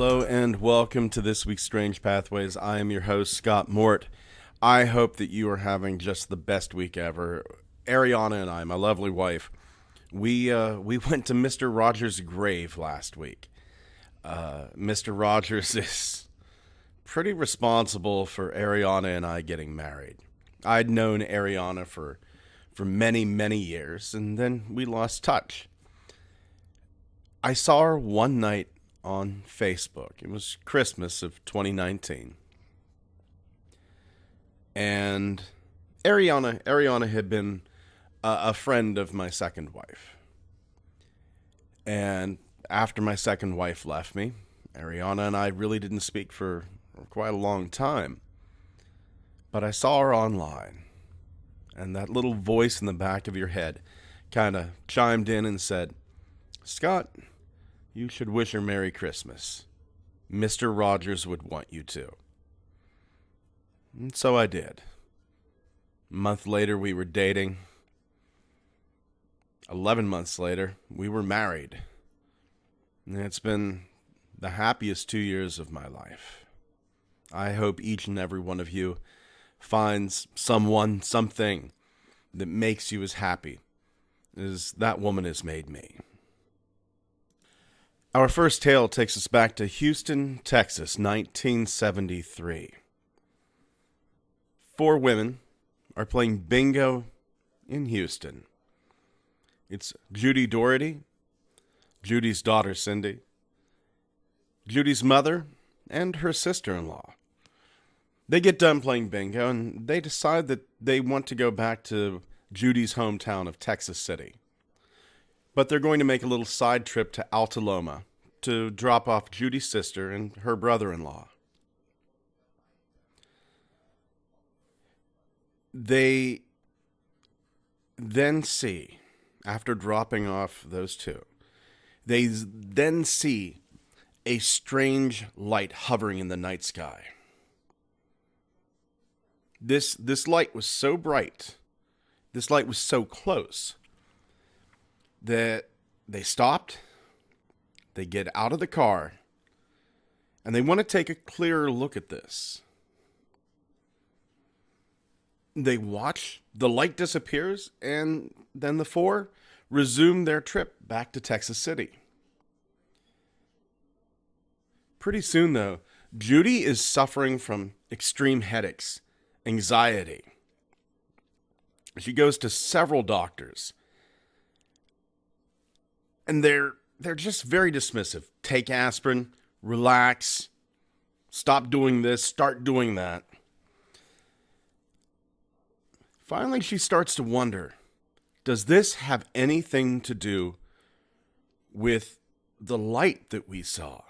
Hello and welcome to this week's Strange Pathways. I am your host, Scott Mort. I hope that you are having just the best week ever. Ariana and I, my lovely wife, we went to Mr. Rogers' grave last week. Mr. Rogers is pretty responsible for Ariana and I getting married. I'd known Ariana for many, many years, and then we lost touch. I saw her one night on Facebook. It was Christmas of 2019. And Ariana had been a friend of my second wife. And after my second wife left me, Ariana and I really didn't speak for quite a long time. But I saw her online, and that little voice in the back of your head kind of chimed in and said, "Scott, you should wish her Merry Christmas. Mr. Rogers would want you to." And so I did. A month later, we were dating. 11 months later, we were married. And it's been the happiest 2 years of my life. I hope each and every one of you finds someone, something that makes you as happy as that woman has made me. Our first tale takes us back to Houston, Texas, 1973. 4 women are playing bingo in Houston. It's Judy Doraty, Judy's daughter Cindy, Judy's mother, and her sister-in-law. They get done playing bingo, and they decide that they want to go back to Judy's hometown of Texas City. But they're going to make a little side trip to Alta Loma to drop off Judy's sister and her brother-in-law. They then see, after dropping off those two, they then see a strange light hovering in the night sky. This light was so bright, this light was so close, that they stopped, they get out of the car, and they want to take a clearer look at this. They watch, the light disappears, and then the 4 resume their trip back to Texas City. Pretty soon, though, Judy is suffering from extreme headaches, anxiety. She goes to several doctors, and they're just very dismissive. Take aspirin, relax, stop doing this, start doing that. Finally, she starts to wonder, does this have anything to do with the light that we saw?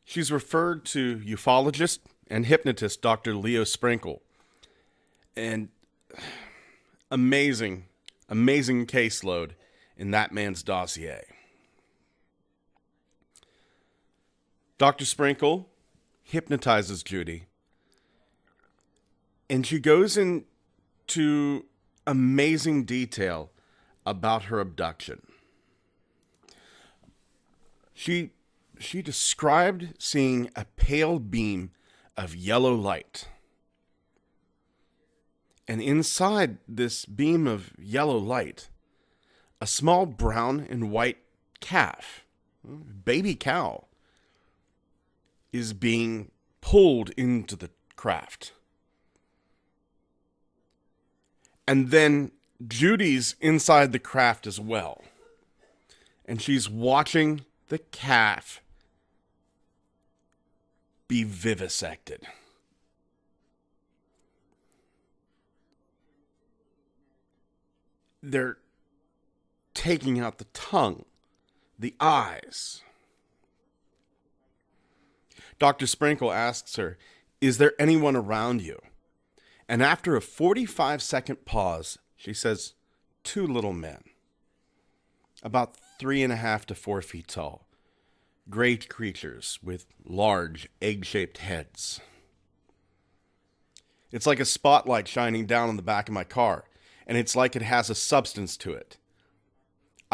She's referred to ufologist and hypnotist Dr. Leo Sprinkle. And amazing caseload in that man's dossier. Dr. Sprinkle hypnotizes Judy, and she goes into amazing detail about her abduction. She described seeing a pale beam of yellow light. And inside this beam of yellow light, a small brown and white calf, baby cow, is being pulled into the craft. And then Judy's inside the craft as well. And she's watching the calf be vivisected. They're taking out the tongue, the eyes. Dr. Sprinkle asks her, "Is there anyone around you?" And after a 45-second pause, she says, 2 little men, about 3.5 to 4 feet tall, gray creatures with large egg-shaped heads. It's like a spotlight shining down on the back of my car, and it's like it has a substance to it.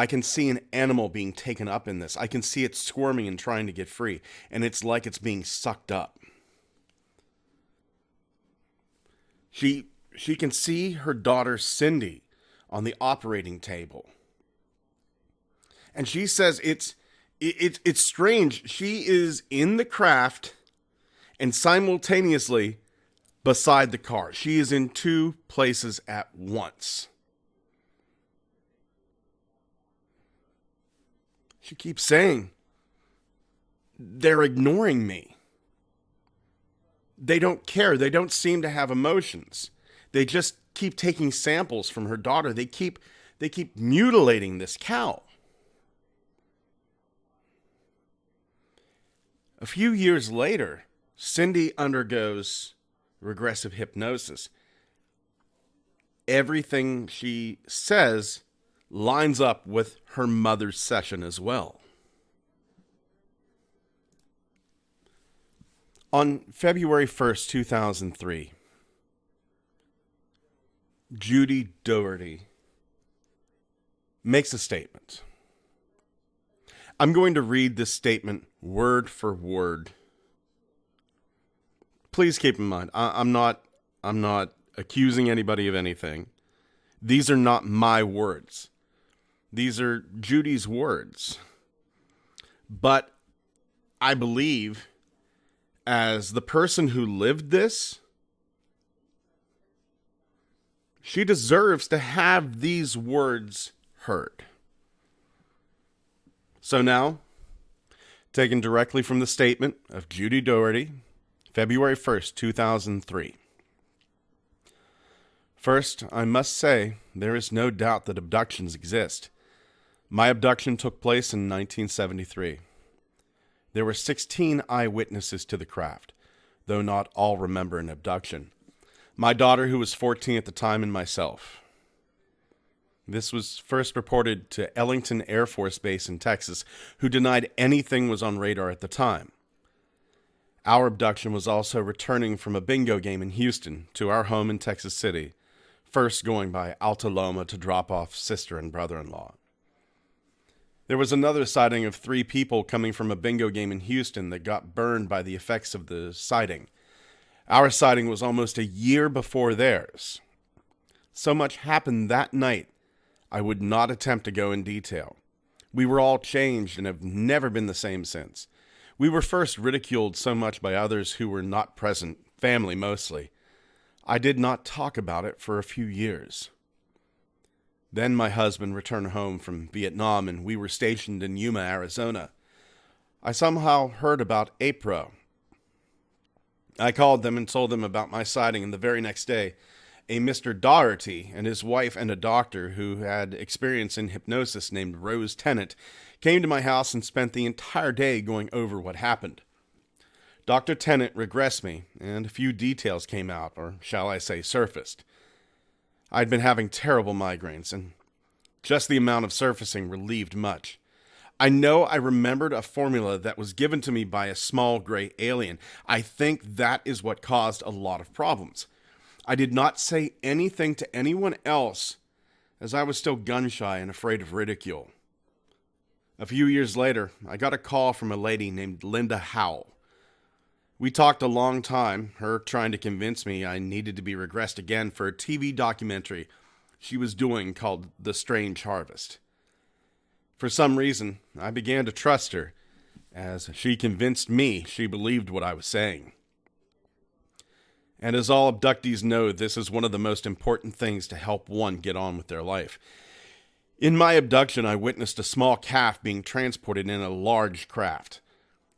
I can see an animal being taken up in this. I can see it squirming and trying to get free, and it's like it's being sucked up. She can see her daughter Cindy on the operating table. And she says it's strange. She is in the craft and simultaneously beside the car. She is in two places at once. She keeps saying, they're ignoring me. They don't care. They don't seem to have emotions. They just keep taking samples from her daughter. They keep mutilating this cow. A few years later, Cindy undergoes regressive hypnosis. Everything she says lines up with her mother's session as well. On February 1st, 2003, Judy Doraty makes a statement. I'm going to read this statement word for word. Please keep in mind, I'm not accusing anybody of anything. These are not my words. These are Judy's words. But I believe, as the person who lived this, she deserves to have these words heard. So now, taken directly from the statement of Judy Doraty, February 1st, 2003. First, I must say, there is no doubt that abductions exist. My abduction took place in 1973. There were 16 eyewitnesses to the craft, though not all remember an abduction. My daughter, who was 14 at the time, and myself. This was first reported to Ellington Air Force Base in Texas, who denied anything was on radar at the time. Our abduction was also returning from a bingo game in Houston to our home in Texas City, first going by Alta Loma to drop off sister and brother-in-law. There was another sighting of 3 people coming from a bingo game in Houston that got burned by the effects of the sighting. Our sighting was almost a year before theirs. So much happened that night, I would not attempt to go in detail. We were all changed and have never been the same since. We were first ridiculed so much by others who were not present, family mostly. I did not talk about it for a few years. Then my husband returned home from Vietnam and we were stationed in Yuma, Arizona. I somehow heard about APRO. I called them and told them about my sighting, and the very next day, a Mr. Doraty and his wife and a doctor who had experience in hypnosis named Rose Tennant came to my house and spent the entire day going over what happened. Dr. Tennant regressed me, and a few details came out, or shall I say surfaced. I'd been having terrible migraines, and just the amount of surfacing relieved much. I know I remembered a formula that was given to me by a small gray alien. I think that is what caused a lot of problems. I did not say anything to anyone else, as I was still gun-shy and afraid of ridicule. A few years later, I got a call from a lady named Linda Howell. We talked a long time, her trying to convince me I needed to be regressed again for a TV documentary she was doing called The Strange Harvest. For some reason, I began to trust her, as she convinced me she believed what I was saying. And as all abductees know, this is one of the most important things to help one get on with their life. In my abduction, I witnessed a small calf being transported in a large craft.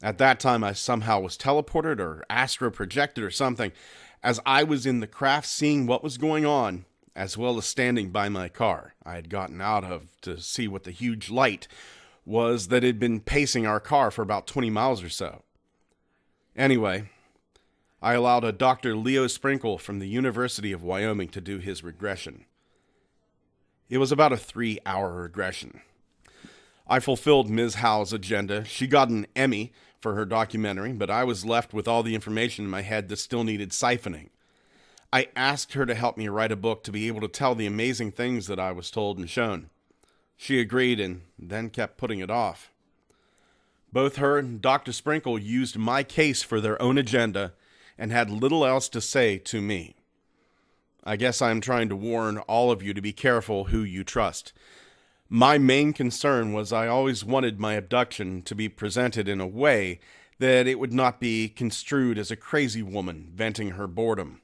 At that time, I somehow was teleported or astro projected or something, as I was in the craft seeing what was going on, as well as standing by my car I had gotten out of to see what the huge light was that had been pacing our car for about 20 miles or so. Anyway, I allowed a Dr. Leo Sprinkle from the University of Wyoming to do his regression. It was about a 3-hour regression. I fulfilled Ms. Howell's agenda. She got an Emmy for her documentary, but I was left with all the information in my head that still needed siphoning. I asked her to help me write a book to be able to tell the amazing things that I was told and shown. She agreed and then kept putting it off. Both her and Dr. Sprinkle used my case for their own agenda and had little else to say to me. I guess I'm trying to warn all of you to be careful who you trust. My main concern was I always wanted my abduction to be presented in a way that it would not be construed as a crazy woman venting her boredom.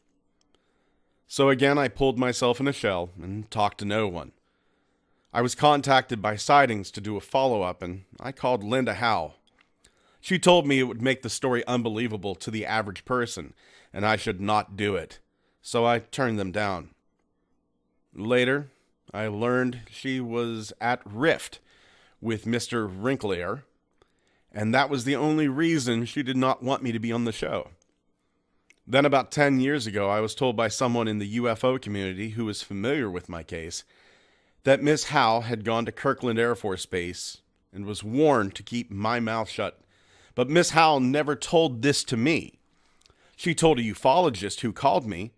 So again, I pulled myself in a shell and talked to no one. I was contacted by Sightings to do a follow-up, and I called Linda Howe. She told me it would make the story unbelievable to the average person, and I should not do it, so I turned them down. Later, I learned she was at Rift with Mr. Wrinklier, and that was the only reason she did not want me to be on the show. Then about 10 years ago, I was told by someone in the UFO community who was familiar with my case that Miss Howe had gone to Kirkland Air Force Base and was warned to keep my mouth shut. But Miss Howe never told this to me. She told a ufologist who called me.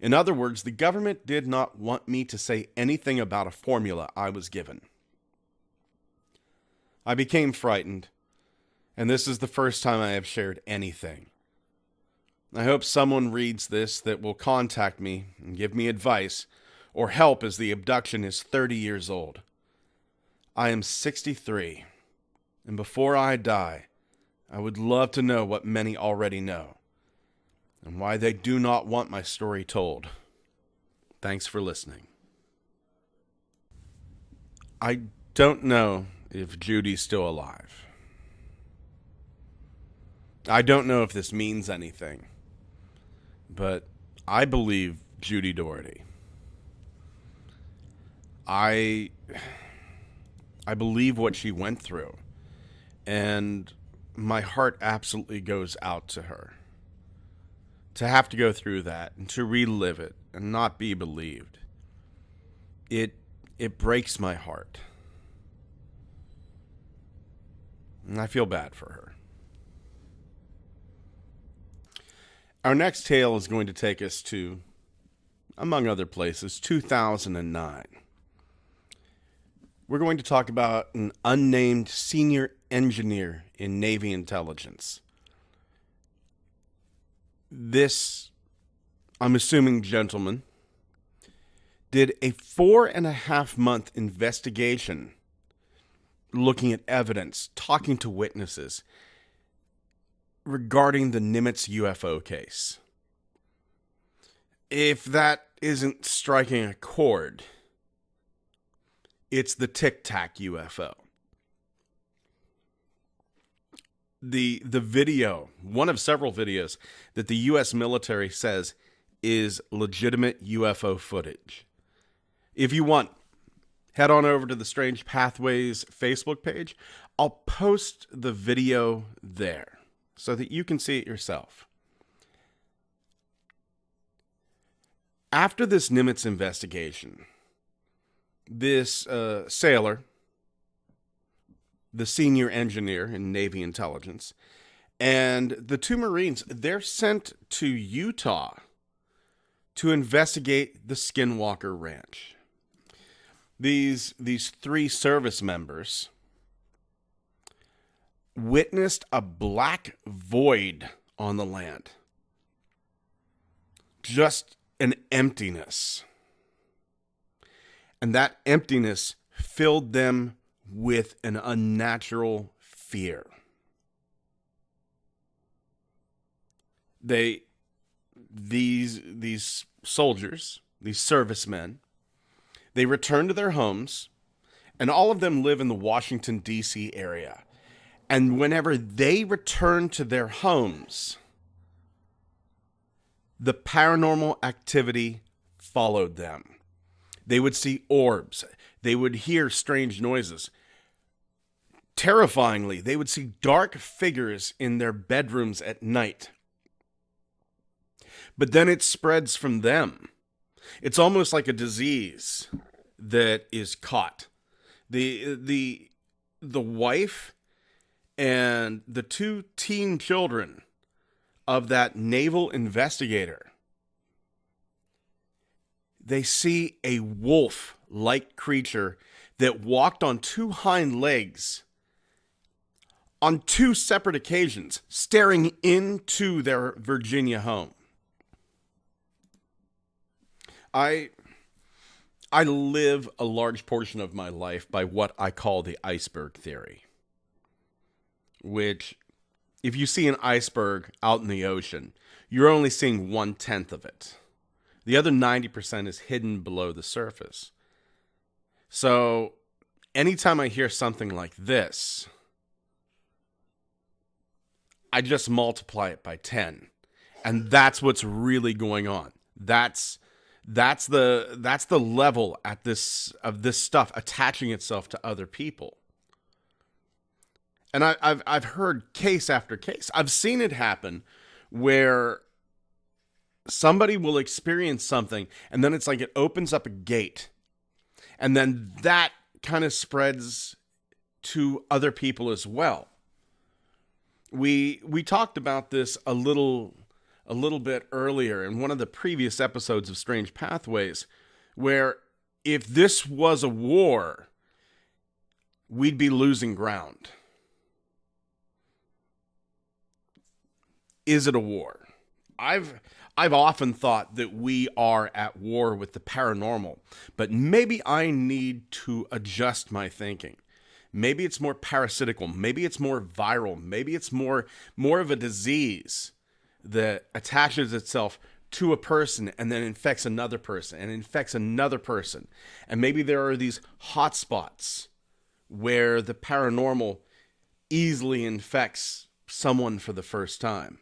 In other words, the government did not want me to say anything about a formula I was given. I became frightened, and this is the first time I have shared anything. I hope someone reads this that will contact me and give me advice or help, as the abduction is 30 years old. I am 63, and before I die, I would love to know what many already know, and why they do not want my story told. Thanks for listening. I don't know if Judy's still alive. I don't know if this means anything, but I believe Judy Doraty. I believe what she went through, and my heart absolutely goes out to her. To have to go through that and to relive it and not be believed, it breaks my heart. And I feel bad for her. Our next tale is going to take us to, among other places, 2009. We're going to talk about an unnamed senior engineer in Navy intelligence. This, I'm assuming, gentleman did a 4.5-month investigation looking at evidence, talking to witnesses regarding the Nimitz UFO case. If that isn't striking a chord, it's the Tic Tac UFO. The video, one of several videos that the U.S. military says is legitimate UFO footage. If you want, head on over to the Strange Pathways Facebook page. I'll post the video there so that you can see it yourself. After this Nimitz investigation, this sailor, the senior engineer in Navy intelligence, and the two Marines, they're sent to Utah to investigate the Skinwalker Ranch. These three service members witnessed a black void on the land. Just an emptiness. And that emptiness filled them with an unnatural fear. These soldiers, these servicemen, they return to their homes, and all of them live in the Washington, D.C. area. And whenever they return to their homes, the paranormal activity followed them. They would see orbs. They would hear strange noises. Terrifyingly, they would see dark figures in their bedrooms at night. But then it spreads from them. It's almost like a disease that is caught. The wife and the two teen children of that naval investigator, they see a wolf-like creature that walked on two hind legs on two separate occasions, staring into their Virginia home. I live a large portion of my life by what I call the iceberg theory, which, if you see an iceberg out in the ocean, you're only seeing 1/10 of it. The other 90% is hidden below the surface. So anytime I hear something like this, I just multiply it by 10. And that's what's really going on. That's the level at this of this stuff attaching itself to other people. And I've heard case after case. I've seen it happen where somebody will experience something, and then it's like it opens up a gate, and then that kind of spreads to other people as well. We talked about this a little bit earlier in one of the previous episodes of Strange Pathways, where if this was a war, we'd be losing ground. Is it a war? I've often thought that we are at war with the paranormal, but maybe I need to adjust my thinking. Maybe it's more parasitical. Maybe it's more viral. Maybe it's more of a disease that attaches itself to a person and then infects another person and infects another person. And maybe there are these hot spots where the paranormal easily infects someone for the first time.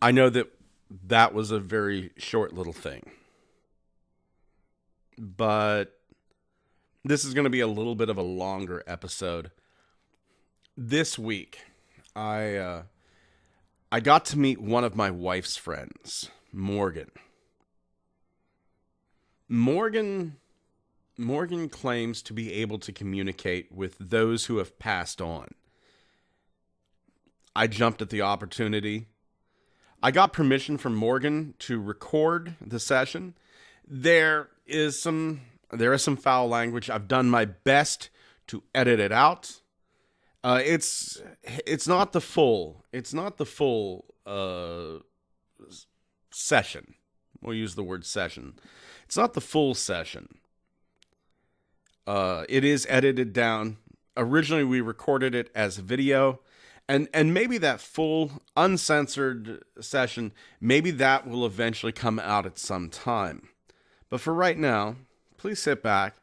I know that was a very short little thing, but this is going to be a little bit of a longer episode. This week, I got to meet one of my wife's friends, Morgan. Morgan claims to be able to communicate with those who have passed on. I jumped at the opportunity. I got permission from Morgan to record the session. There is some foul language. I've done my best to edit it out. It's not the full session. We'll use the word session. It's not the full session. It is edited down. Originally, we recorded it as video. And maybe that full, uncensored session, maybe that will eventually come out at some time. But for right now, please sit back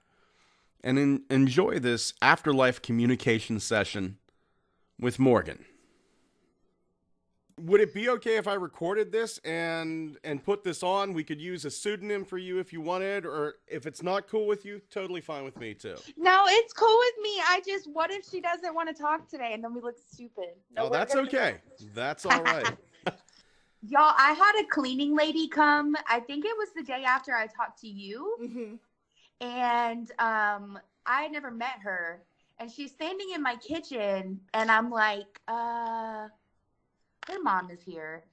and enjoy this afterlife communication session with Morgan. Would it be okay if I recorded this and put this on? We could use a pseudonym for you if you wanted, or if it's not cool with you, totally fine with me too. No, it's cool with me. What if she doesn't want to talk today and then we look stupid? No, that's okay. That's all right. Y'all, I had a cleaning lady come. I think it was the day after I talked to you. Mm-hmm. And I had never met her. And she's standing in my kitchen, and I'm like, her mom is here.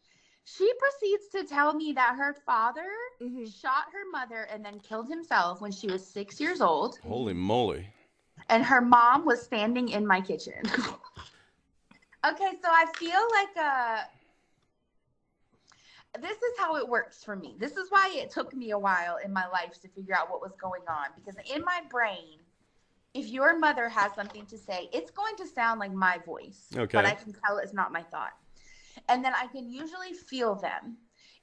She proceeds to tell me that her father shot her mother and then killed himself when she was 6 years old. Holy moly. And her mom was standing in my kitchen. Okay, so I feel like this is how it works for me. This is why it took me a while in my life to figure out what was going on. Because in my brain, if your mother has something to say, it's going to sound like my voice. Okay. But I can tell it's not my thought. And then I can usually feel them.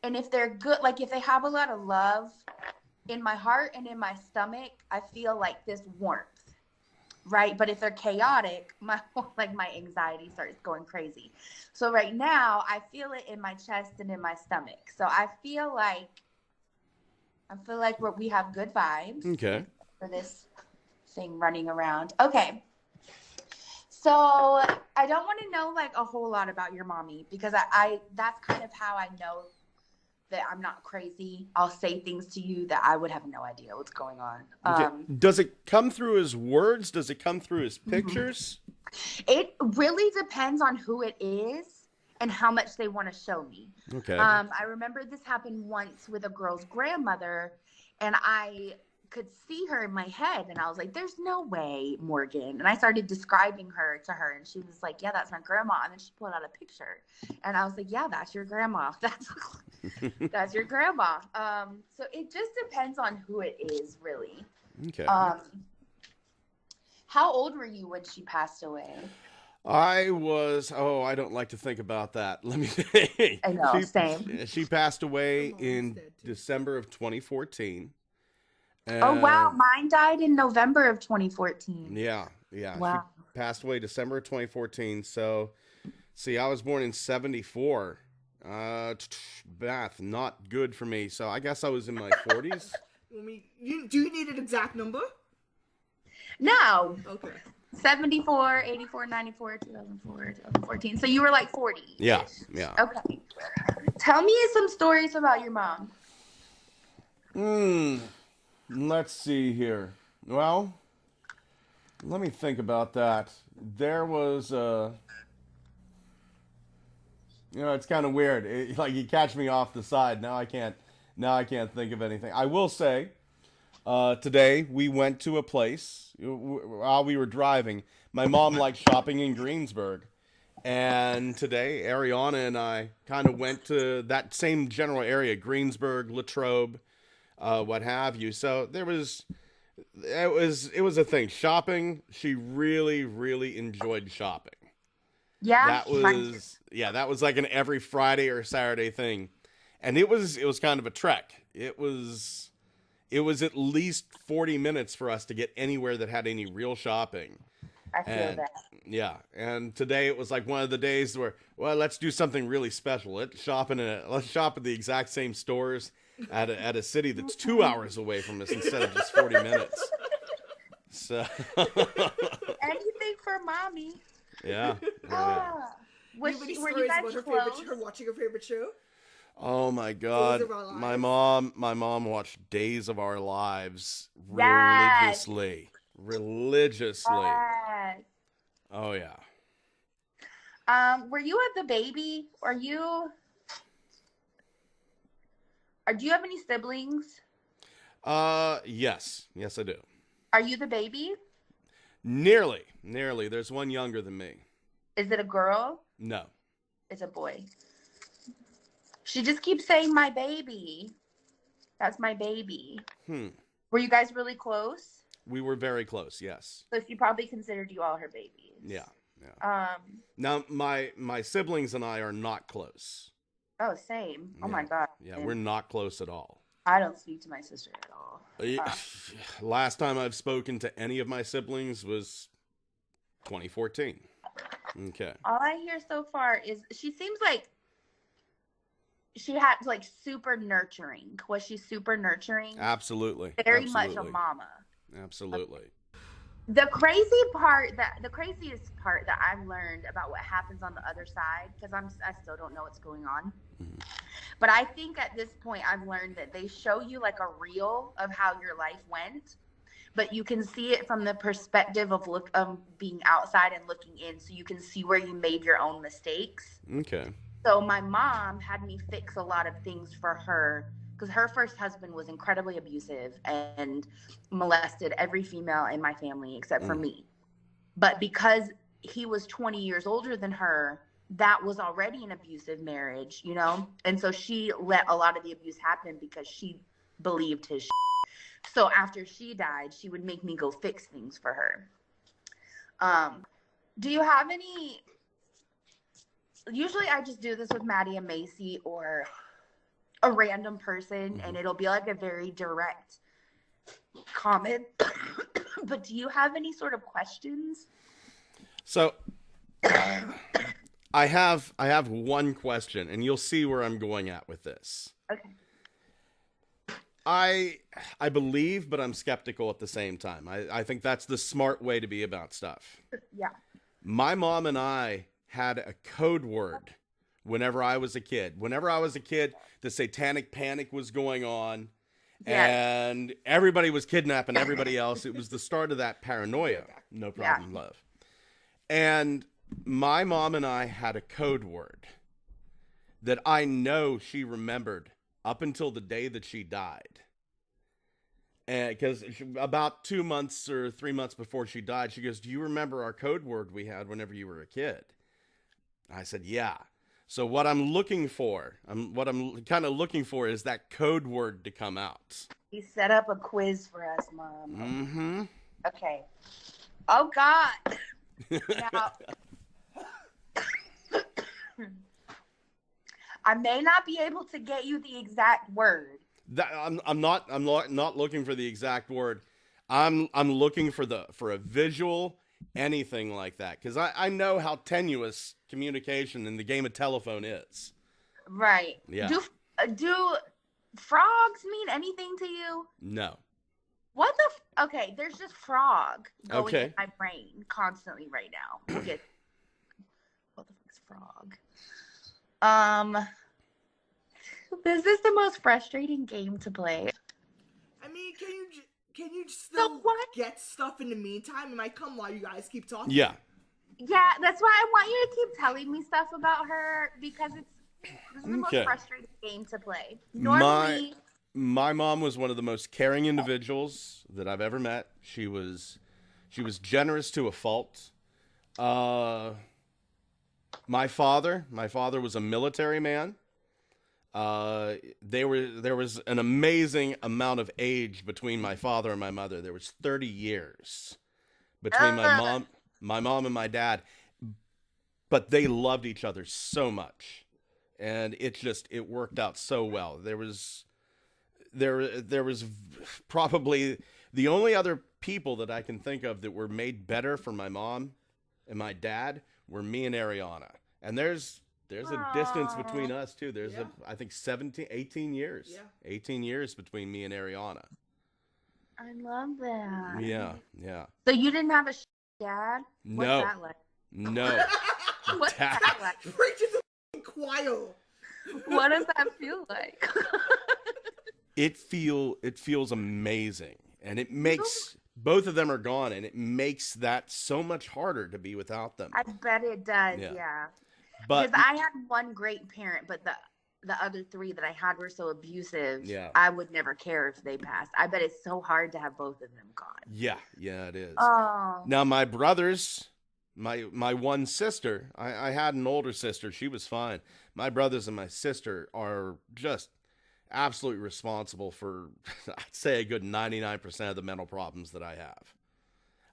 And if they're good, like if they have a lot of love in my heart and in my stomach, I feel like this warmth, right? But if they're chaotic, my anxiety starts going crazy. So right now I feel it in my chest and in my stomach. So I feel like we have good vibes. Okay. For this thing running around. Okay. So I don't want to know like a whole lot about your mommy, because I that's kind of how I know that I'm not crazy. I'll say things to you that I would have no idea what's going on. Okay. Does it come through as words? Does it come through as pictures? It really depends on who it is and how much they want to show me. Okay. I remember this happened once with a girl's grandmother, and I could see her in my head, and I was like, there's no way, Morgan. And I started describing her to her, and she was like, yeah, that's my grandma. And then she pulled out a picture, and I was like, yeah, that's your grandma. That's your grandma. So it just depends on who it is, really. Okay. How old were you when she passed away? I don't like to think about that. Let me think. I know, same. She passed away in December of 2014. Oh, wow. Mine died in November of 2014. Yeah. Wow. She passed away December of 2014. So, see, I was born in 74. Math, not good for me. So I guess I was in my 40s. Do you need an exact number? No. Okay. 74, 84, 94, 2004, 2014. So you were like 40. Yeah. Okay. Tell me some stories about your mom. Let's see here. Well, let me think about that. There was it's kind of weird. Like you catch me off the side. Now I can't think of anything. I will say, today we went to a place while we were driving. My mom likes shopping in Greensburg. And today, Ariana and I kind of went to that same general area, Greensburg, Latrobe, what have you. So it was a thing. Shopping, she really, really enjoyed shopping. Yeah. That was like an every Friday or Saturday thing. And it was kind of a trek. It was at least 40 minutes for us to get anywhere that had any real shopping. I feel that. Yeah, and today it was like one of the days where, well, let's do something really special. Let's shop at the exact same stores at a city that's 2 hours away from us instead of just 40 minutes. So anything for mommy. Yeah. Were you guys close? Watching her favorite show? Oh my God! My mom watched Days of Our Lives religiously. Yes. Oh yeah. Were you at the baby? Do you have any siblings? Yes, I do. Are you the baby? Nearly. There's one younger than me. Is it a girl? No. It's a boy. She just keeps saying my baby. That's my baby. Were you guys really close? We were very close, yes. So she probably considered you all her babies. Yeah. Now my siblings and I are not close. Oh, same. Yeah. Oh my God. Yeah, we're not close at all. I don't speak to my sister at all. Last time I've spoken to any of my siblings was 2014. Okay. All I hear so far is she seems like she had like super nurturing. Was she super nurturing? Absolutely. Very much a mama. Absolutely. The craziest part that I've learned about what happens on the other side, because I still don't know what's going on. Mm-hmm. But I think at this point I've learned that they show you like a reel of how your life went, but you can see it from the perspective of being outside and looking in, so you can see where you made your own mistakes. Okay. So my mom had me fix a lot of things for her, because her first husband was incredibly abusive and molested every female in my family except for me. But because he was 20 years older than her, that was already an abusive marriage, you know? And so she let a lot of the abuse happen because she believed his shit. So after she died, she would make me go fix things for her. Do you have any... Usually I just do this with Maddie and Macy or a random person, and it'll be like a very direct comment. But do you have any sort of questions? So I have one question, and you'll see where I'm going at with this. Okay. I believe, but I'm skeptical at the same time. I think that's the smart way to be about stuff. Yeah. My mom and I had a code word whenever I was a kid. Whenever I was a kid, the satanic panic was going on, and everybody was kidnapping everybody else. It was the start of that paranoia. No problem, love. And my mom and I had a code word. that I know she remembered up until the day that she died. And because about 2 months or 3 months before she died, she goes, "Do you remember our code word we had whenever you were a kid?" I said, "Yeah." So what I'm looking for, what I'm kind of looking for is that code word to come out. You set up a quiz for us, Mom. Mm-hmm. Okay. Oh, God. Now, I may not be able to get you the exact word. I'm not looking for the exact word. I'm looking for a visual, anything like that, because I know how tenuous communication in the game of telephone is. Right. Yeah. Do frogs mean anything to you? No. What the? Okay, there's just frog going Okay. in my brain constantly right now. We'll get. What the fuck's frog? This is the most frustrating game to play. I mean, can you still get stuff in the meantime? It might come while you guys keep talking. Yeah. Yeah, that's why I want you to keep telling me stuff about her, because this is the most frustrating game to play. Normally, my mom was one of the most caring individuals that I've ever met. She was generous to a fault. My father was a military man. There was an amazing amount of age between my father and my mother. There was 30 years between my mom and my dad, but they loved each other so much, and it worked out so well. There was probably the only other people that I can think of that were made better for my mom and my dad were me and Ariana. And there's a distance between us too. There's I think 18 years. Yeah. 18 years between me and Ariana. I love that. Yeah. So you didn't have a dad? What's No. that like? No. What's that like? Preach to the choir. What does that feel like? It feels amazing, and it makes both of them are gone, and it makes that so much harder to be without them. I bet it does. Yeah. But because I had one great parent, but the other three that I had were so abusive. Yeah. I would never care if they passed. I bet it's so hard to have both of them gone. Yeah, it is. Oh. Now my brothers, my one sister, I had an older sister. She was fine. My brothers and my sister are just absolutely responsible for, I'd say, a good 99% of the mental problems that I have.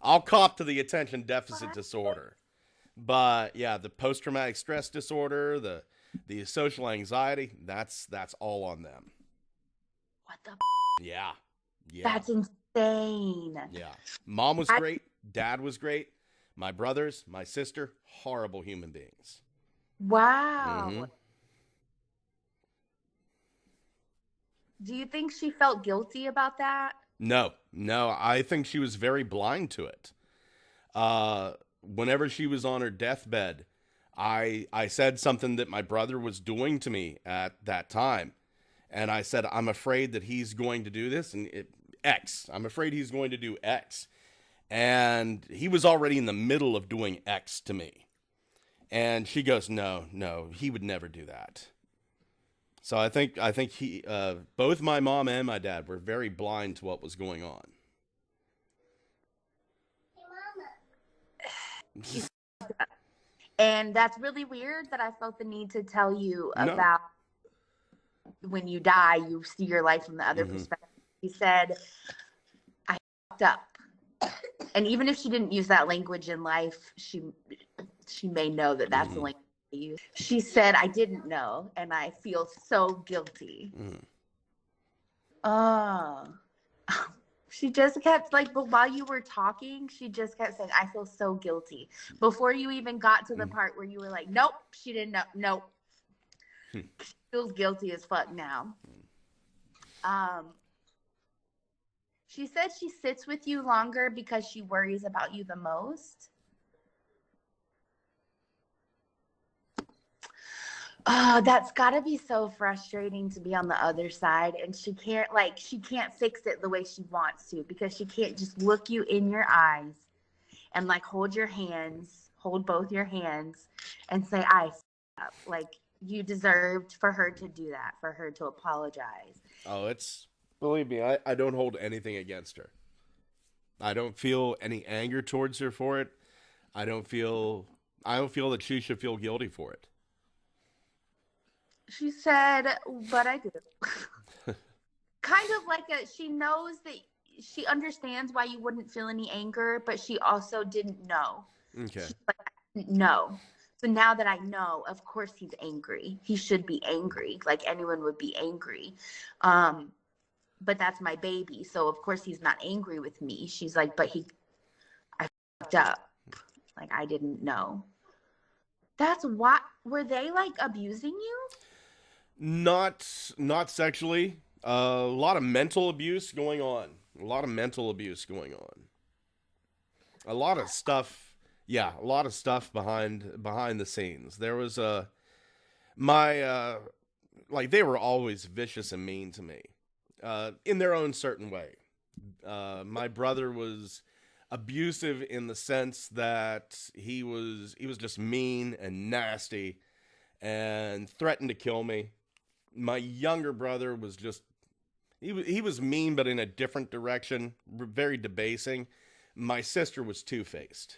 I'll cop to the attention deficit disorder. But yeah, the post-traumatic stress disorder, the social anxiety, that's all on them. What the? Yeah. That's insane. Yeah. Mom was great. Dad was great. My brothers, my sister, horrible human beings. Wow. Mm-hmm. Do you think she felt guilty about that? No. I think she was very blind to it. Whenever she was on her deathbed, I said something that my brother was doing to me at that time. And I said, I'm afraid that he's going to do this and X. I'm afraid he's going to do X. And he was already in the middle of doing X to me. And she goes, no, he would never do that. So I think he, both my mom and my dad were very blind to what was going on. And that's really weird that I felt the need to tell you about when you die, you see your life from the other perspective. He said, I fucked up. And even if she didn't use that language in life, she may know that that's the language she used. She said, I didn't know, and I feel so guilty. She just kept, but while you were talking, she just kept saying, I feel so guilty. Before you even got to the part where you were like, nope, she didn't know. Nope. She feels guilty as fuck now. She said she sits with you longer because she worries about you the most. Oh, that's gotta be so frustrating to be on the other side, and she can't fix it the way she wants to, because she can't just look you in your eyes and hold both your hands and say, I f***ed up. you deserved for her to do that, for her to apologize. Oh, believe me, I don't hold anything against her. I don't feel any anger towards her for it. I don't feel that she should feel guilty for it. She said, but I do. Kind of like she knows that she understands why you wouldn't feel any anger, but she also didn't know. Okay. She's like, I didn't know. So now that I know, of course he's angry. He should be angry, like anyone would be angry. But that's my baby. So of course he's not angry with me. She's like, but I fucked up. Like, I didn't know. That's why. Were they like abusing you? Not sexually. A lot of mental abuse going on. A lot of stuff. Yeah, a lot of stuff behind the scenes. There was they were always vicious and mean to me, in their own certain way. My brother was abusive in the sense that he was just mean and nasty and threatened to kill me. My younger brother was just, he was mean, but in a different direction, very debasing. My sister was two-faced.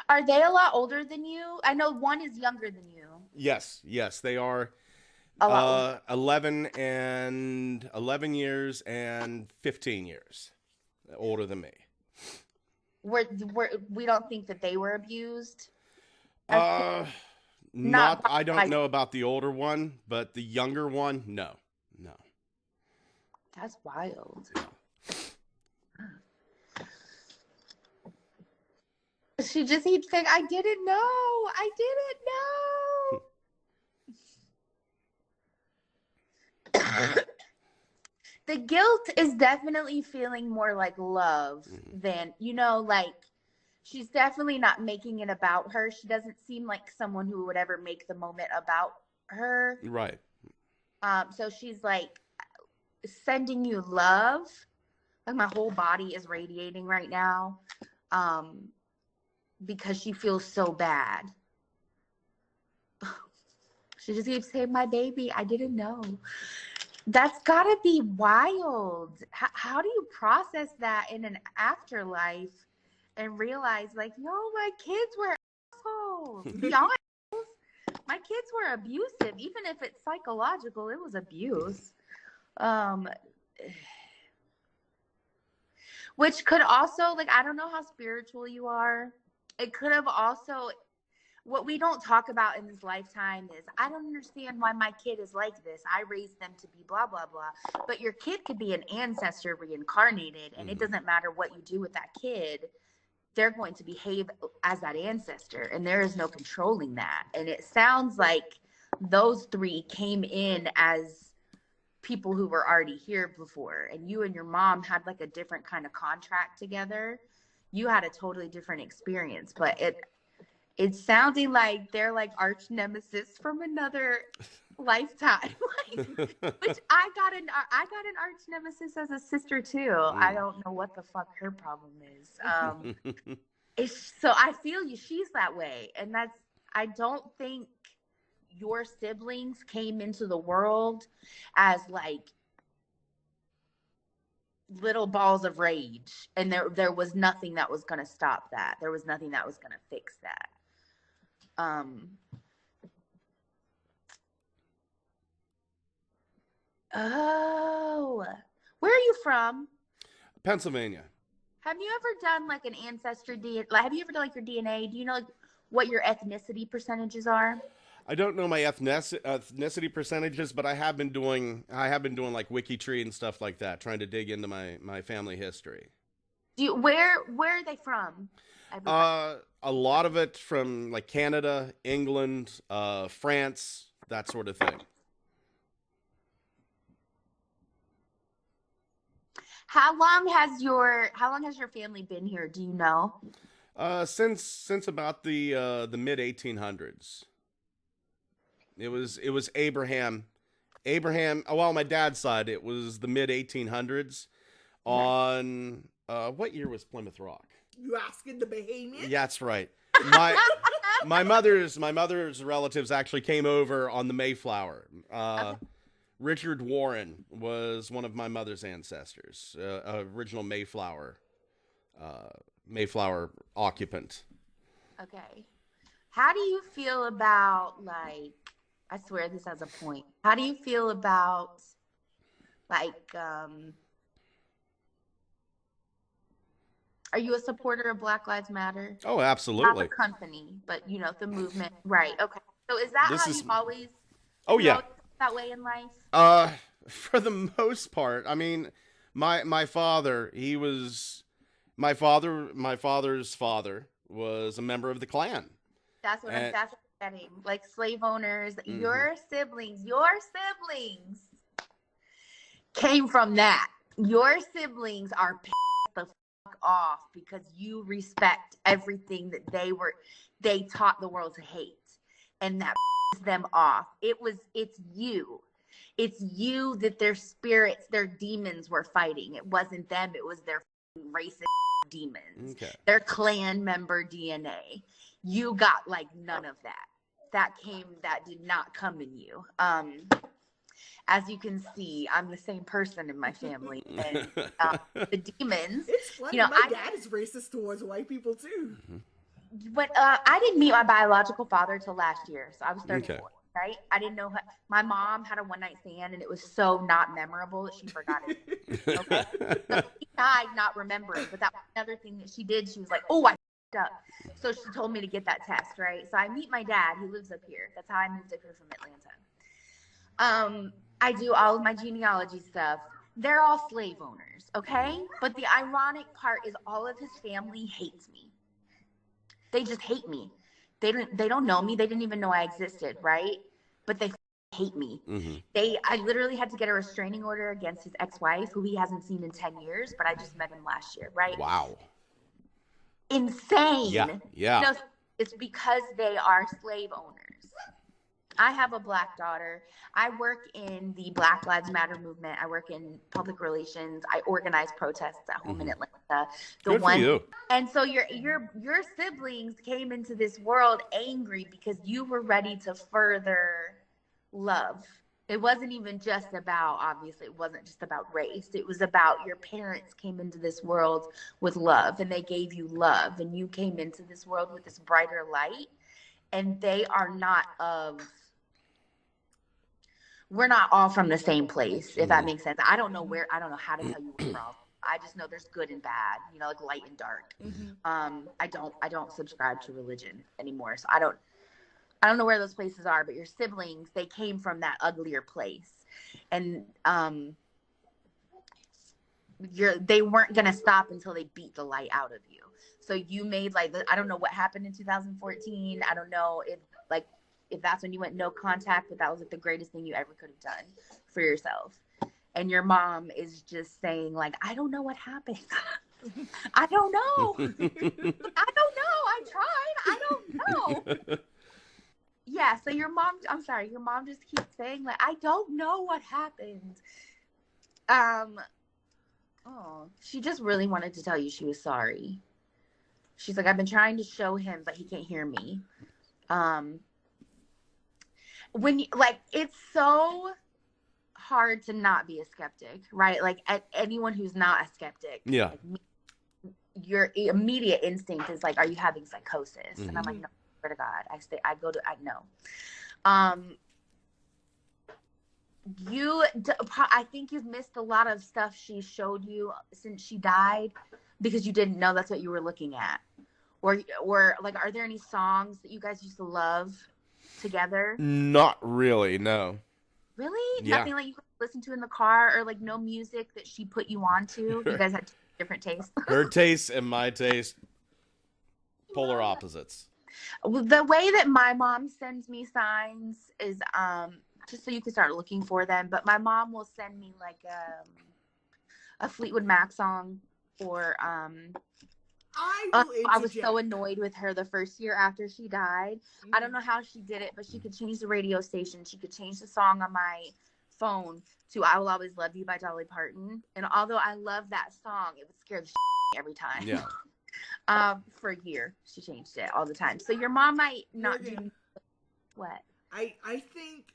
Are they a lot older than you? I know one is younger than you. Yes, they are. 11 years and 15 years older than me. We don't think that they were abused? I don't know about the older one, but the younger one, no. That's wild. She just keeps saying, I didn't know. The guilt is definitely feeling more like love than, like, she's definitely not making it about her. She doesn't seem like someone who would ever make the moment about her. Right. So she's like sending you love. Like, my whole body is radiating right now. Because she feels so bad. She just keeps saying, my baby, I didn't know. That's gotta be wild. How do you process that in an afterlife and realize, like, yo, my kids were assholes. Y'all, my kids were abusive. Even if it's psychological, it was abuse. Which could also, like, I don't know how spiritual you are. It could have also, what we don't talk about in this lifetime is, I don't understand why my kid is like this. I raised them to be blah, blah, blah. But your kid could be an ancestor reincarnated, and it doesn't matter what you do with that kid. They're going to behave as that ancestor, and there is no controlling that. And it sounds like those three came in as people who were already here before, and you and your mom had like a different kind of contract together. You had a totally different experience, but it's sounding like they're like arch nemesis from another lifetime. Which I got an arch nemesis as a sister too. I don't know what the fuck her problem is. So I feel you. She's that way, and I don't think your siblings came into the world as like little balls of rage, and there was nothing that was going to stop that. There was nothing that was going to fix that. Oh, where are you from? Pennsylvania. Have you ever done like an ancestry DNA? Like, have you ever done like your DNA? Do you know like what your ethnicity percentages are? I don't know my ethnicity percentages, but I have been doing like WikiTree and stuff like that, trying to dig into my family history. Where are they from? A lot of it from like Canada, England, France, that sort of thing. How long has your family been here? Do you know? Since about the mid 1800s. It was Abraham. Well, on my dad's side, it was the mid 1800s. On what year was Plymouth Rock? You asking the Bahamian? Yeah, that's right. my mother's relatives actually came over on the Mayflower. Okay. Richard Warren was one of my mother's ancestors, original Mayflower occupant. Okay. How do you feel about, like, I swear this has a point. How do you feel about, like, are you a supporter of Black Lives Matter? Oh, absolutely. Not the company, but, you know, the movement. Right. Okay. So is that how you've always felt that way in life? For the most part. I mean, my father, my father's father was a member of the Klan. That's what I'm saying. Like, slave owners, your siblings came from that. Your siblings are pissed the fuck off because you respect everything that they taught the world to hate, and that pissed them off. It's you that their spirits, their demons were fighting. It wasn't them. It was their racist demons. Okay. Their clan member DNA. You got, like, none of that. That did not come in you. As you can see, I'm the same person in my family. And the demons. It's funny. My dad is racist towards white people too. But I didn't meet my biological father till last year, so I was 34. Okay. Right? I didn't know. My mom had a one-night stand, and it was so not memorable that she forgot it. Okay, so she died not remembering, but that was another thing that she did. She was like, "Oh, I f***ed up," so she told me to get that test. Right? So I meet my dad. He lives up here. That's how I moved up here from Atlanta. I do all of my genealogy stuff. They're all slave owners. Okay, but the ironic part is all of his family hates me. They just hate me. They don't know me. They didn't even know I existed, right? But they hate me. Mm-hmm. I literally had to get a restraining order against his ex-wife, who he hasn't seen in 10 years, but I just met him last year, right? Wow. Insane. Yeah. You know, it's because they are slave owners. I have a Black daughter. I work in the Black Lives Matter movement. I work in public relations. I organize protests at home in Atlanta. Good for you. And so your siblings came into this world angry because you were ready to further love. It wasn't even just about, obviously, it wasn't just about race. It was about your parents came into this world with love, and they gave you love, and you came into this world with this brighter light, and they are not we're not all from the same place, if that makes sense. I don't know how to tell you where we're from. I just know there's good and bad, you know, like light and dark. I don't subscribe to religion anymore, so I don't know where those places are. But your siblings, they came from that uglier place, and they weren't gonna stop until they beat the light out of you. So you made, like, I don't know what happened in 2014. I don't know if that's when you went no contact, but that was, like, the greatest thing you ever could have done for yourself. And your mom is just saying, like, I don't know what happened. I don't know. I don't know. I tried. I don't know. Yeah. So your mom just keeps saying, like, I don't know what happened. She just really wanted to tell you she was sorry. She's like, I've been trying to show him, but he can't hear me. When you, like, it's so hard to not be a skeptic, right? Like, anyone who's not a skeptic, yeah, like me, your immediate instinct is like, are you having psychosis? And I'm like, no, swear to God, I know. I think you've missed a lot of stuff she showed you since she died because you didn't know that's what you were looking at. Or like, are there any songs that you guys used to love together? Not really, no. Really? Yeah. Nothing like you could listen to in the car, or like no music that she put you onto? You guys had different tastes. Her taste and my taste, polar opposites. The way that my mom sends me signs is just so you can start looking for them. But my mom will send me like a Fleetwood Mac song, or I was so annoyed with her the first year after she died. I don't know how she did it, but she could change the radio station. She could change the song on my phone to I Will Always Love You by Dolly Parton. And although I love that song, it would scare the shit every time. Yeah. For a year, she changed it all the time. So your mom might not do what? I think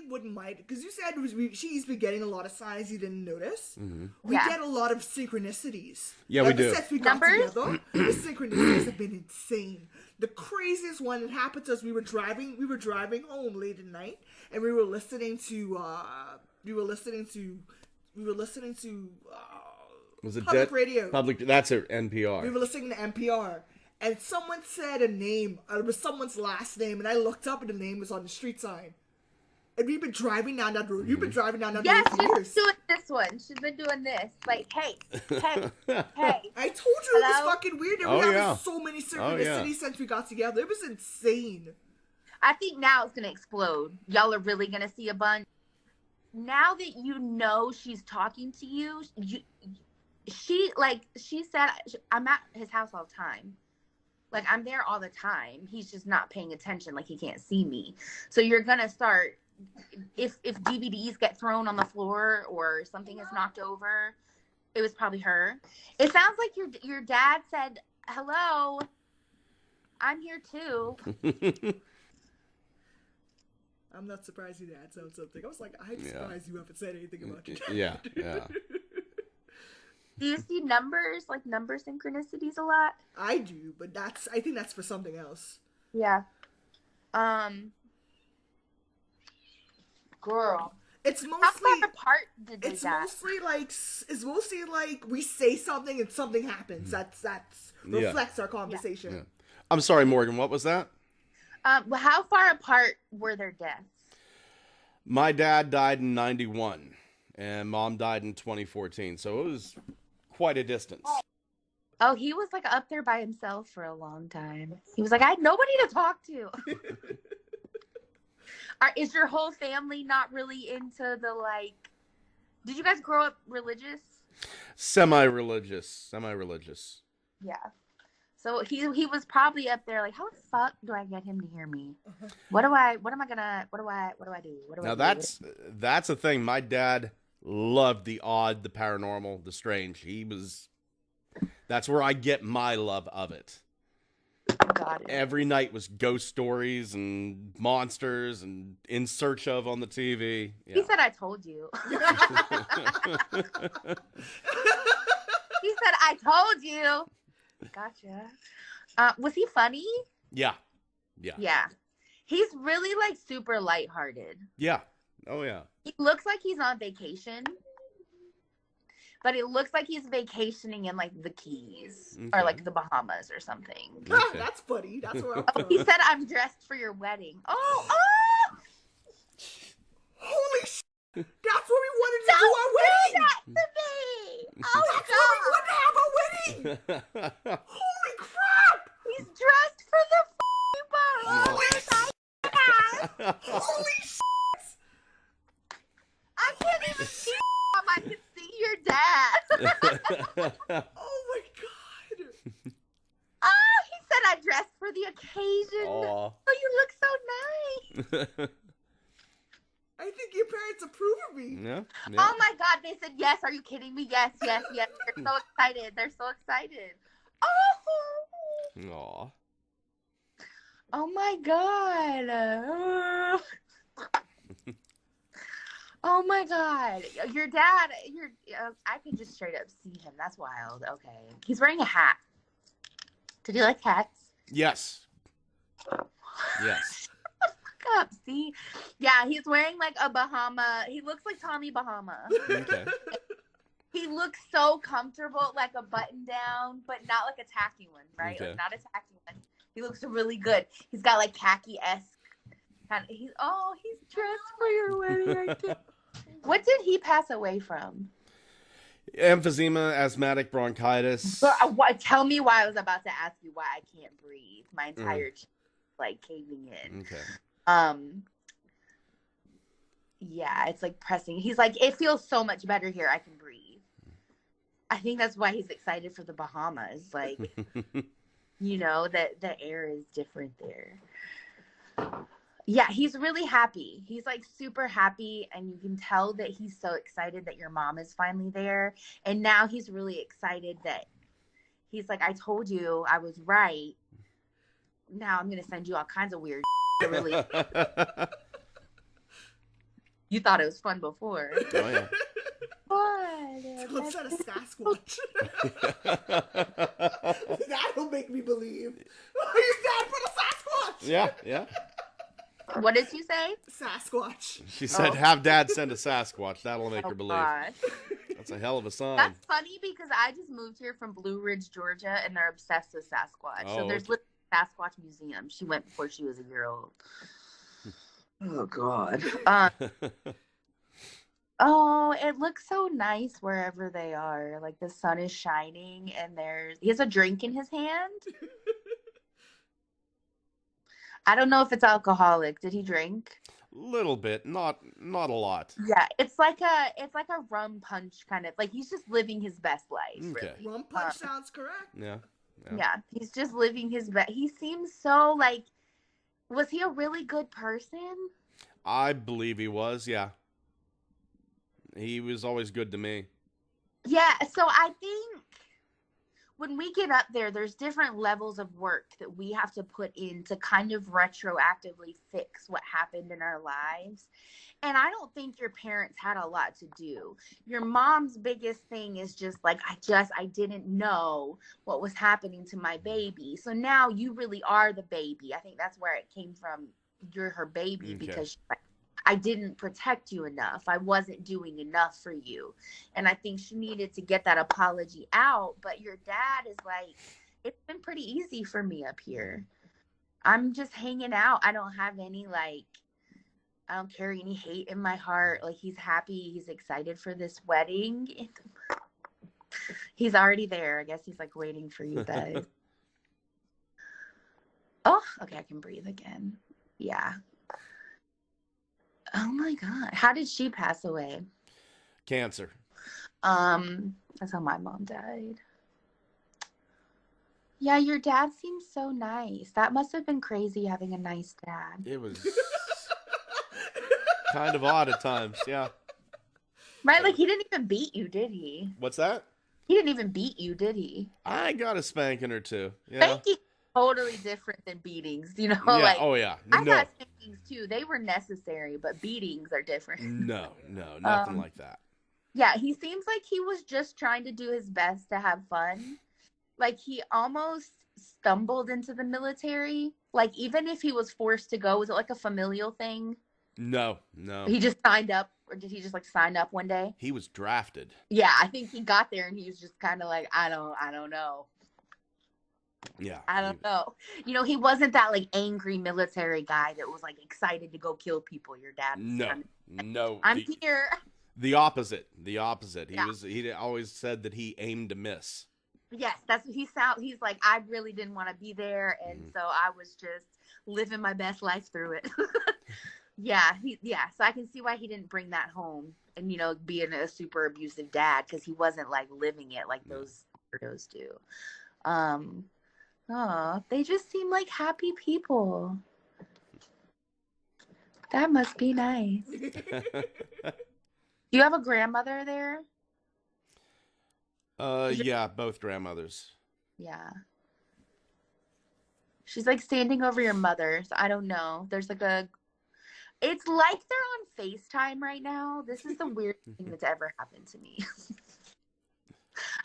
what might, because you said she's been getting a lot of signs you didn't notice. Mm-hmm. We get a lot of synchronicities. Yeah, we do. Since we got together, the synchronicities have been insane. The craziest one that happened to us, we were driving home late at night, and we were listening to was it public radio? That's it, NPR. We were listening to NPR. And someone said a name. It was someone's last name. And I looked up and the name was on the street sign. And we've been driving down that road. You've been driving down that road for years. She's been doing this one. She's been doing this. Like, hey. I told you it was fucking weird. And we have so many synchronicities since we got together. It was insane. I think now it's going to explode. Y'all are really going to see a bunch. Now that you know she's talking to you, she said, I'm at his house all the time. Like, I'm there all the time. He's just not paying attention. Like, he can't see me. So you're going to start, if DVDs get thrown on the floor or something is knocked over, it was probably her. It sounds like your dad said, hello, I'm here too. I'm not surprised your dad said something. I was like, I'm surprised you haven't said anything about your dad. Yeah. Do you see numbers, like number synchronicities a lot? I do, but I think that's for something else. Yeah. Girl. It's mostly how far apart did it's mostly like we say something and something happens. That's reflects our conversation. Yeah. I'm sorry, Morgan, what was that? How far apart were their deaths? My dad died in 91 and Mom died in 2014, so it was quite a distance. Oh, he was like up there by himself for a long time. He was like, I had nobody to talk to. Is your whole family not really into the, like, did you guys grow up religious? Semi-religious. Yeah. So he was probably up there like, how the fuck do I get him to hear me? What do I do? Now that's a thing. My dad loved the odd, the paranormal, the strange. That's where I get my love of it. Got it. Every night was ghost stories and monsters and In Search of on the TV. Yeah. He said, I told you. He said, I told you. Gotcha. Was he funny? Yeah. Yeah. He's really like super lighthearted. Yeah. Oh, yeah. He looks like he's on vacation. But it looks like he's vacationing in like the Keys or like the Bahamas or something. Okay. That's funny. That's where I'm from. He said, I'm dressed for your wedding. Oh! Holy shit! That's where we wanted to do our wedding! That to me! Oh, that's where we wanted to have our wedding! Holy crap! He's dressed for the Bahamas! Holy shit! I can't even see I can see your dad. Oh my god. He said I dressed for the occasion. Aww. Oh, you look so nice. I think your parents approve of me. Yeah. Oh my god, they said yes. Are you kidding me? Yes. They're so excited. Oh. Aw. Oh my god. Oh my god. Your dad, I could just straight up see him. That's wild. Okay. He's wearing a hat. Did you like hats? Yes. Shut the fuck up. See? Yeah, he's wearing like a Bahama. He looks like Tommy Bahama. Okay. He looks so comfortable, like a button down, but not like a tacky one, right? Okay. Like not a tacky one. He looks really good. He's got like khaki-esque. He's dressed for your wedding. What did he pass away from? Emphysema, asthmatic bronchitis. Tell me why I was about to ask you why I can't breathe. My entire chest is like caving in. Okay. Yeah, it's like pressing. He's like, it feels so much better here. I can breathe. I think that's why he's excited for the Bahamas. Like, you know, that the air is different there. Yeah, he's really happy. He's like super happy, and you can tell that he's so excited that your mom is finally there. And now he's really excited that He's like, I told you I was right. Now I'm going to send you all kinds of weird really. You thought it was fun before. Oh, yeah. What? Let's set a Sasquatch. That'll make me believe. Your dad put a Sasquatch. Yeah. What did she say? Sasquatch. She said, have Dad send a Sasquatch. That'll make her believe. Gosh. That's a hell of a sign. That's funny because I just moved here from Blue Ridge, Georgia, and they're obsessed with Sasquatch. Oh, so there's okay. a Sasquatch museum. She went before she was a year old. Oh, God. Oh, it looks so nice wherever they are. Like the sun is shining and he has a drink in his hand. I don't know if it's alcoholic. Did he drink? Little bit, not a lot. Yeah, it's like a rum punch kind of, like he's just living his best life. Okay. Really. Rum punch sounds correct. Yeah, he's just living his best. He seems so like, was he a really good person? I believe he was, yeah. He was always good to me. Yeah, so I think when we get up there, there's different levels of work that we have to put in to kind of retroactively fix what happened in our lives. And I don't think your parents had a lot to do. Your mom's biggest thing is just like, I didn't know what was happening to my baby. So now you really are the baby. I think that's where it came from. You're her baby because she's like, I didn't protect you enough. I wasn't doing enough for you. And I think she needed to get that apology out. But your dad is like, it's been pretty easy for me up here. I'm just hanging out. I don't have any, like, I don't carry any hate in my heart. Like, he's happy. He's excited for this wedding. He's already there. I guess he's, like, waiting for you guys. Oh, okay. I can breathe again. Yeah. Oh my God. How did she pass away? Cancer. That's how my mom died. Yeah, your dad seems so nice. That must have been crazy having a nice dad. It was kind of odd at times, yeah. Right? Like, he didn't even beat you, did he? What's that? He didn't even beat you, did he? I got a spanking or two. Yeah. Spanking totally different than beatings, you know? Yeah. Like, Oh, yeah. I No. got spankings too. They were necessary, but beatings are different. No, nothing like that. Yeah, he seems like he was just trying to do his best to have fun. Like, he almost stumbled into the military. Like, even if he was forced to go, was it like a familial thing? No. He just signed up, or did he just like sign up one day? He was drafted. Yeah, I think he got there and he was just kind of like, I don't know. Yeah. I don't know. You know, he wasn't that like angry military guy that was like excited to go kill people. Your dad was No. I'm here. The opposite. He Yeah. He always said that he aimed to miss. Yes, that's what he's like, I really didn't want to be there, and so I was just living my best life through it. Yeah, so I can see why he didn't bring that home and, you know, being a super abusive dad, because he wasn't like living it like those weirdos do. They just seem like happy people. That must be nice. Do you have a grandmother there? Yeah, both grandmothers. Yeah. She's like standing over your mother, so I don't know. There's like it's like they're on FaceTime right now. This is the weirdest thing that's ever happened to me.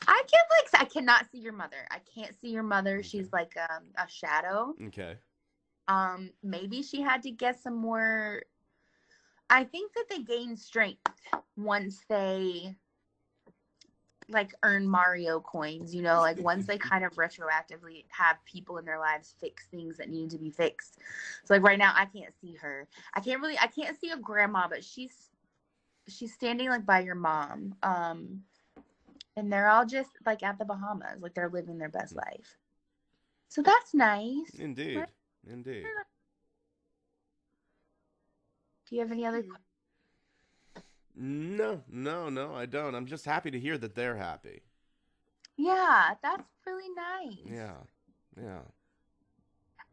I cannot see your mother. I can't see your mother. Okay. She's like a shadow. Okay. Maybe she had to get some more. I think that they gain strength once they like earn Mario coins, you know, like once they kind of retroactively have people in their lives fix things that need to be fixed. So like right now I can't see her. I can't see a grandma, but she's standing like by your mom. And they're all just like at the Bahamas, like they're living their best life. So that's nice. Indeed. Right? Indeed. Do you have any other questions? No, I don't. I'm just happy to hear that they're happy. Yeah, that's really nice. Yeah.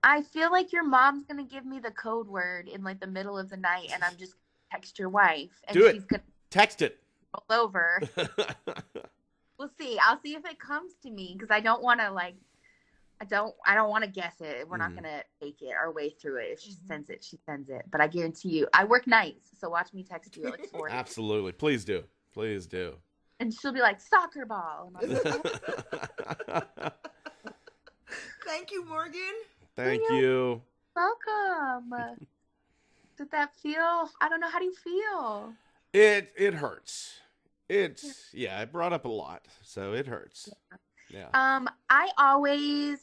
I feel like your mom's gonna give me the code word in like the middle of the night, and I'm just gonna text your wife, and Do it. she's gonna Text it. roll over. We'll see. I'll see if it comes to me because I don't want to I don't want to guess it. We're not going to fake it our way through it. If she sends it, she sends it. But I guarantee you, I work nights, so watch me text you at like 4. Absolutely. Please do. Please do. And she'll be like, soccer ball. And I'll be like, Thank you, Morgan. Thank you. welcome. Did that feel? I don't know. How do you feel? It hurts. It brought up a lot, so it hurts. Yeah. I always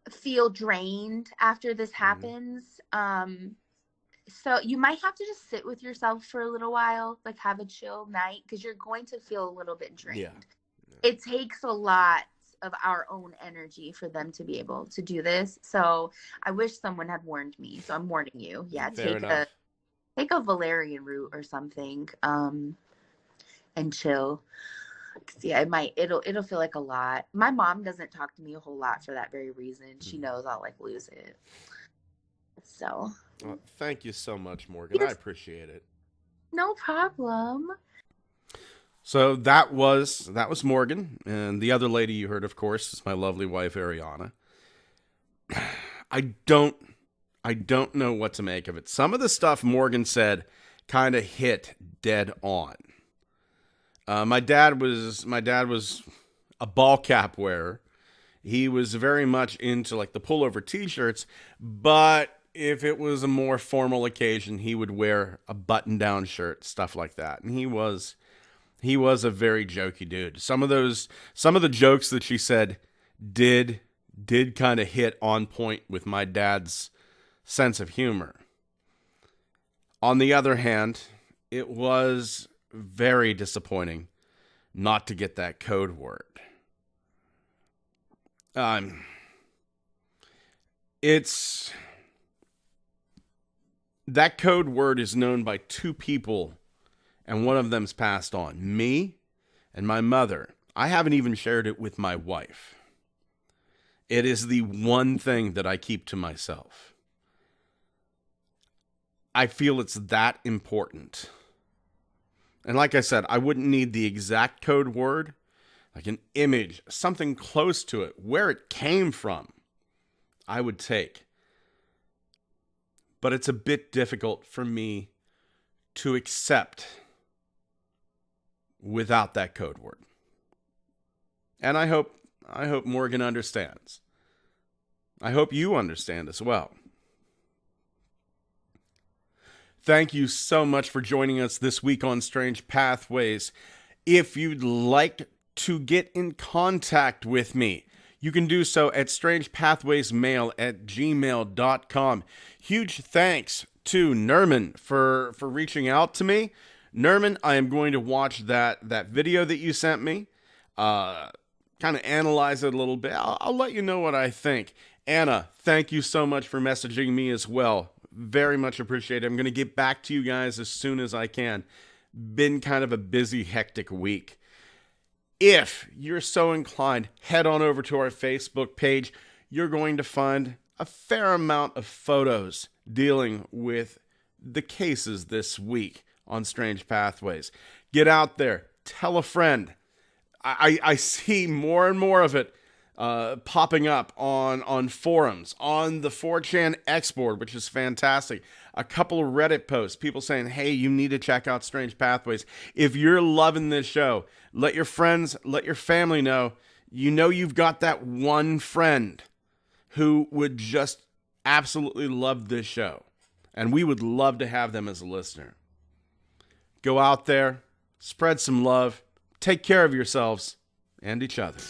feel drained after this happens. So you might have to just sit with yourself for a little while, like have a chill night, because you're going to feel a little bit drained. Yeah. It takes a lot of our own energy for them to be able to do this. So I wish someone had warned me. So I'm warning you. Yeah, take a valerian root or something, and chill. Yeah, it'll feel like a lot. My mom doesn't talk to me a whole lot for that very reason. She knows I'll like lose it. So well, thank you so much, Morgan. Yes. I appreciate it. No problem. So that was Morgan, and the other lady you heard, of course, is my lovely wife Ariana. I don't know what to make of it. Some of the stuff Morgan said kind of hit dead on. My dad was a ball cap wearer. He was very much into like the pullover t-shirts, but if it was a more formal occasion, he would wear a button-down shirt, stuff like that. And he was a very jokey dude. Some of the jokes that she said did kind of hit on point with my dad's sense of humor. On the other hand, it was very disappointing not to get that code word. That code word is known by 2 people, and one of them's passed on. Me and my mother. I haven't even shared it with my wife. It is the one thing that I keep to myself. I feel it's that important. And like I said, I wouldn't need the exact code word, like an image, something close to it, where it came from, I would take. But it's a bit difficult for me to accept without that code word. And I hope Morgan understands. I hope you understand as well. Thank you so much for joining us this week on Strange Pathways. If you'd like to get in contact with me, you can do so at strangepathwaysmail@gmail.com. Huge thanks to Nerman for reaching out to me. Nerman, I am going to watch that video that you sent me, kind of analyze it a little bit. I'll let you know what I think. Anna, thank you so much for messaging me as well. Very much appreciated. I'm going to get back to you guys as soon as I can. Been kind of a busy, hectic week. If you're so inclined, head on over to our Facebook page. You're going to find a fair amount of photos dealing with the cases this week on Strange Pathways. Get out there. Tell a friend. I see more and more of it popping up on forums, on the 4chan X board, which is fantastic. A couple of Reddit posts, people saying, hey, you need to check out Strange Pathways. If you're loving this show, let your friends, let your family know. You know you've got that one friend who would just absolutely love this show. And we would love to have them as a listener. Go out there, spread some love, take care of yourselves and each other.